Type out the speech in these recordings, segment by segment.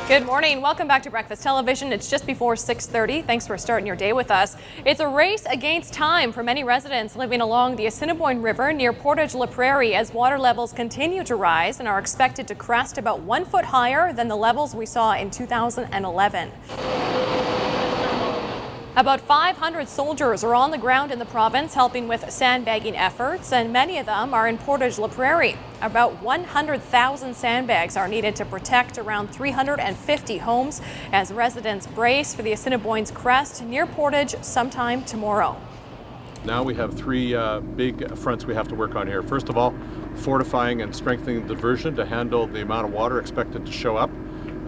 Good morning. Welcome back to Breakfast Television. It's just before 6:30. Thanks for starting your day with us. It's a race against time for many residents living along the Assiniboine River near Portage La Prairie as water levels continue to rise and are expected to crest about 1 foot higher than the levels we saw in 2011. About 500 soldiers are on the ground in the province helping with sandbagging efforts, and many of them are in Portage La Prairie. About 100,000 sandbags are needed to protect around 350 homes as residents brace for the Assiniboine's crest near Portage sometime tomorrow. Now we have three big fronts we have to work on here. First of all, fortifying and strengthening the diversion to handle the amount of water expected to show up.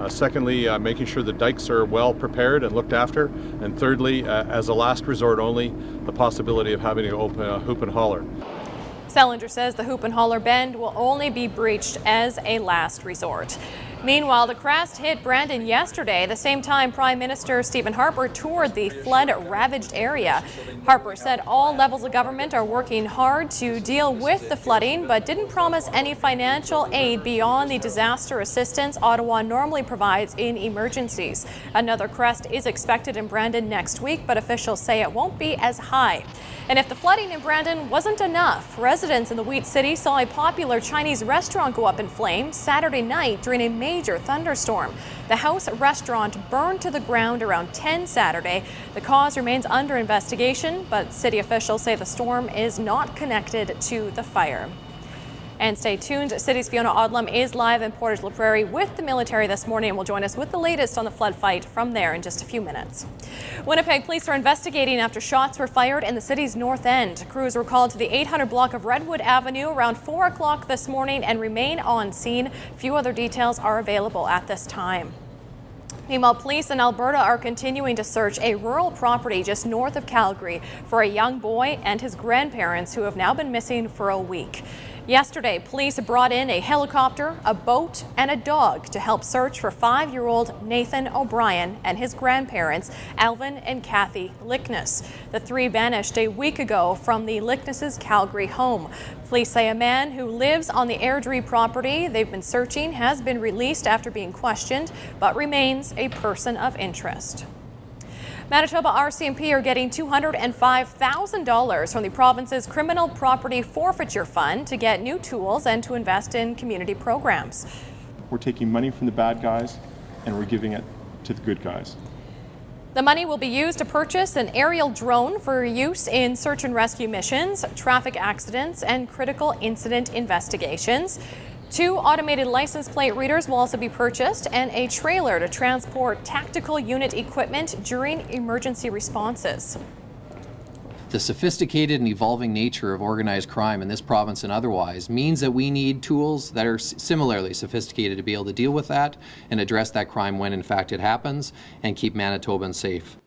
Secondly, making sure the dikes are well prepared and looked after. And thirdly, as a last resort only, the possibility of having to open a hoop and holler. Selinger says the hoop and holler bend will only be breached as a last resort. Meanwhile, the crest hit Brandon yesterday, the same time Prime Minister Stephen Harper toured the flood-ravaged area. Harper said all levels of government are working hard to deal with the flooding, but didn't promise any financial aid beyond the disaster assistance Ottawa normally provides in emergencies. Another crest is expected in Brandon next week, but officials say it won't be as high. And if the flooding in Brandon wasn't enough, residents in the Wheat City saw a popular Chinese restaurant go up in flames Saturday night during a major thunderstorm. The house restaurant burned to the ground around 10 Saturday. The cause remains under investigation, but city officials say the storm is not connected to the fire. And stay tuned. City's Fiona Odlum is live in Portage La Prairie with the military this morning and will join us with the latest on the flood fight from there in just a few minutes. Winnipeg police are investigating after shots were fired in the city's north end. Crews were called to the 800 block of Redwood Avenue around 4 o'clock this morning and remain on scene. Few other details are available at this time. Meanwhile, police in Alberta are continuing to search a rural property just north of Calgary for a young boy and his grandparents who have now been missing for a week. Yesterday, police brought in a helicopter, a boat, and a dog to help search for 5-year-old Nathan O'Brien and his grandparents, Alvin and Kathy Lickness. The three vanished a week ago from the Licknesses' Calgary home. Police say a man who lives on the Airdrie property they've been searching has been released after being questioned, but remains a person of interest. Manitoba RCMP are getting $205,000 from the province's Criminal Property Forfeiture Fund to get new tools and to invest in community programs. We're taking money from the bad guys and we're giving it to the good guys. The money will be used to purchase an aerial drone for use in search and rescue missions, traffic accidents, and critical incident investigations. 2 automated license plate readers will also be purchased and a trailer to transport tactical unit equipment during emergency responses. The sophisticated and evolving nature of organized crime in this province and otherwise means that we need tools that are similarly sophisticated to be able to deal with that and address that crime when in fact it happens and keep Manitobans safe.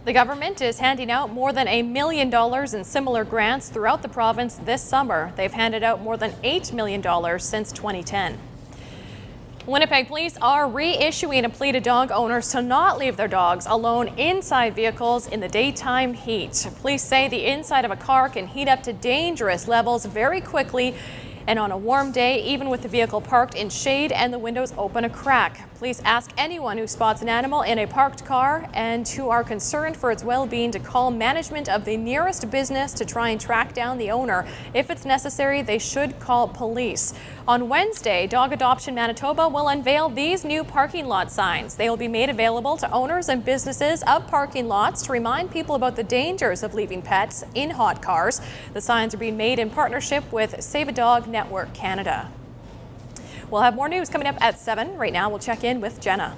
The government is handing out more than $1 million in similar grants throughout the province this summer. They've handed out more than $8 million since 2010. Winnipeg police are reissuing a plea to dog owners to not leave their dogs alone inside vehicles in the daytime heat. Police say the inside of a car can heat up to dangerous levels very quickly, and on a warm day, even with the vehicle parked in shade and the windows open a crack. Police ask anyone who spots an animal in a parked car and who are concerned for its well-being to call management of the nearest business to try and track down the owner. If it's necessary, they should call police. On Wednesday, Dog Adoption Manitoba will unveil these new parking lot signs. They will be made available to owners and businesses of parking lots to remind people about the dangers of leaving pets in hot cars. The signs are being made in partnership with Save a Dog Network Canada. We'll have more news coming up at 7. Right now, we'll check in with Jenna.